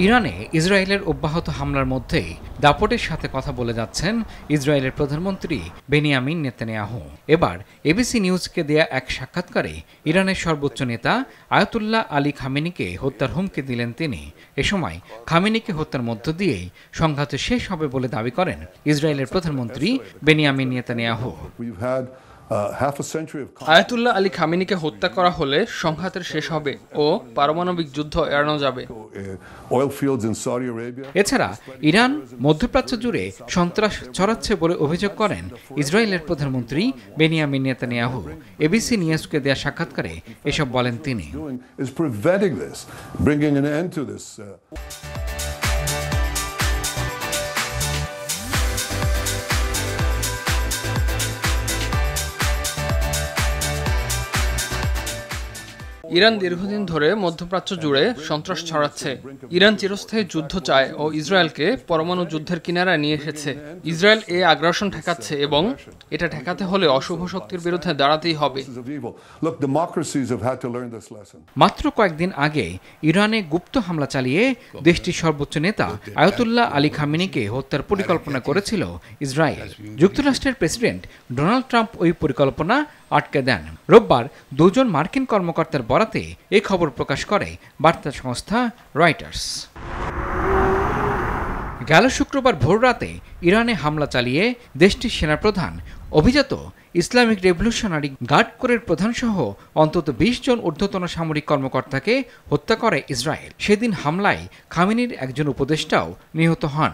ইরানে ইসরায়েলের অব্যাহত হামলার মধ্যেই দাপটের সাথে কথা বলে যাচ্ছেন ইসরায়েলের প্রধানমন্ত্রী বেনিয়ামিন নেতানিয়াহু। এবার এবিসি নিউজকে দেয়া এক সাক্ষাৎকারে ইরানের সর্বোচ্চ নেতা আয়াতুল্লাহ আলী খামেনিকে হত্যার হুমকি দিলেন তিনি। এ সময় খামেনিকে হত্যার মধ্য দিয়েই সংঘাত শেষ হবে বলে দাবি করেন ইসরায়েলের প্রধানমন্ত্রী বেনিয়ামিন নেতানিয়াহু। আয়াতুল্লাহ আলী খামেনিকে হত্যা করা হলে সংঘাতের শেষ হবে ও পারমাণবিক যুদ্ধ এড়ানো যাবে। এছাড়া ইরান মধ্যপ্রাচ্য জুড়ে সন্ত্রাস ছড়াচ্ছে বলে অভিযোগ করেন ইসরায়েলের প্রধানমন্ত্রী বেনিয়ামিন নেতানিয়াহু। এবিসি নিউজকে দেয়া সাক্ষাৎকারে এসব বলেন তিনি। ইরান দীর্ঘদিন ধরে মধ্যপ্রাচ্য জুড়ে সন্ত্রাস ছড়াচ্ছে। ইরান চিরস্থায়ী যুদ্ধ চায় ও ইসরায়েলকে পরমাণু যুদ্ধের কিনারায় নিয়ে এসেছে। ইসরায়েল এই আগ্রাসন ঠেকাচ্ছে এবং এটা ঠেকাতে হলে অশুভ শক্তির বিরুদ্ধে দাঁড়াতেই হবে। মাত্র কয়েকদিন আগে ইরানে গুপ্ত হামলা চালিয়ে দেশটির সর্বোচ্চ নেতা আয়াতুল্লাহ আলী খামেনিকে হত্যার পরিকল্পনা করেছিল ইসরায়েল। যুক্তরাষ্ট্রের প্রেসিডেন্ট ডোনাল্ড ট্রাম্প ওই পরিকল্পনা আটকে দেন। রোববার দুজন মার্কিন কর্মকর্তার বরাতে এই খবর প্রকাশ করে বার্তা সংস্থা রয়টার্স। গেল শুক্রবার ভোররাতে ইরানে হামলা চালিয়ে দেশটির সেনাপ্রধান অভিজাত ইসলামিক রেভলিউশনারি গার্ড কোরের প্রধানসহ অন্তত ২০ জন ঊর্ধ্বতন সামরিক কর্মকর্তাকে হত্যা করে ইসরায়েল। সেদিন হামলায় খামেনির একজন উপদেষ্টাও নিহত হন।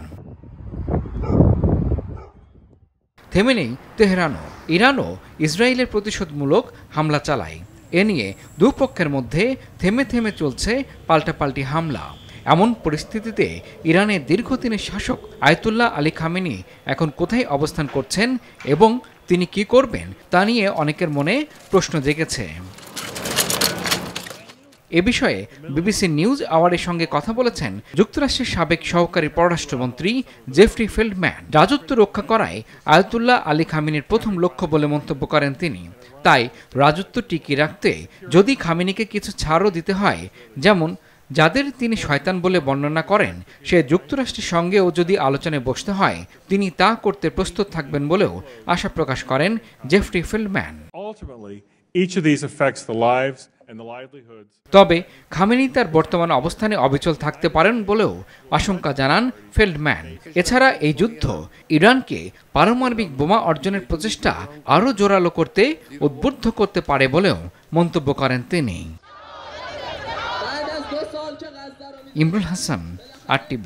থেমে নেই তেহরানও। ইরানও ইসরায়েলের প্রতিশোধমূলক হামলা চালায়। এ নিয়ে দুপক্ষের মধ্যে থেমে থেমে চলছে পাল্টাপাল্টি হামলা। এমন পরিস্থিতিতে ইরানের দীর্ঘদিনের শাসক আয়াতুল্লাহ আলী খামেনি এখন কোথায় অবস্থান করছেন এবং তিনি কি করবেন তা নিয়ে অনেকের মনে প্রশ্ন জেগেছে। এ বিষয়ে বিবিসি নিউজ আওয়ারের সঙ্গে কথা বলেছেন যুক্তরাষ্ট্রের সাবেক সহকারী পররাষ্ট্রমন্ত্রী জেফরি ফেল্ডম্যান। রাজত্ব রক্ষা করায় আয়াতুল্লাহ আলী খামেনির প্রথম লক্ষ্য বলে মন্তব্য করেন তিনি। তাই রাজত্ব টিকিয়ে রাখতে যদি খামেনিকে কিছু ছাড়ও দিতে হয়, যেমন যাদের তিনি শয়তান বলে বর্ণনা করেন, সে যুক্তরাষ্ট্রের সঙ্গেও যদি আলোচনায় বসতে হয় তিনি তা করতে প্রস্তুত থাকবেন বলেও আশা প্রকাশ করেন জেফরি ফেল্ডম্যান। তবে খামেনি তার বর্তমান অবস্থানে অবিচল থাকতে পারেন বলেও আশঙ্কা জানান ফেল্ডম্যান। এছাড়া এই যুদ্ধ ইরানকে পারমাণবিক বোমা অর্জনের প্রচেষ্টা আরও জোরালো করতে উদ্বুদ্ধ করতে পারে বলেও মন্তব্য করেন তিনি। ইমরুল হাসান, RTV।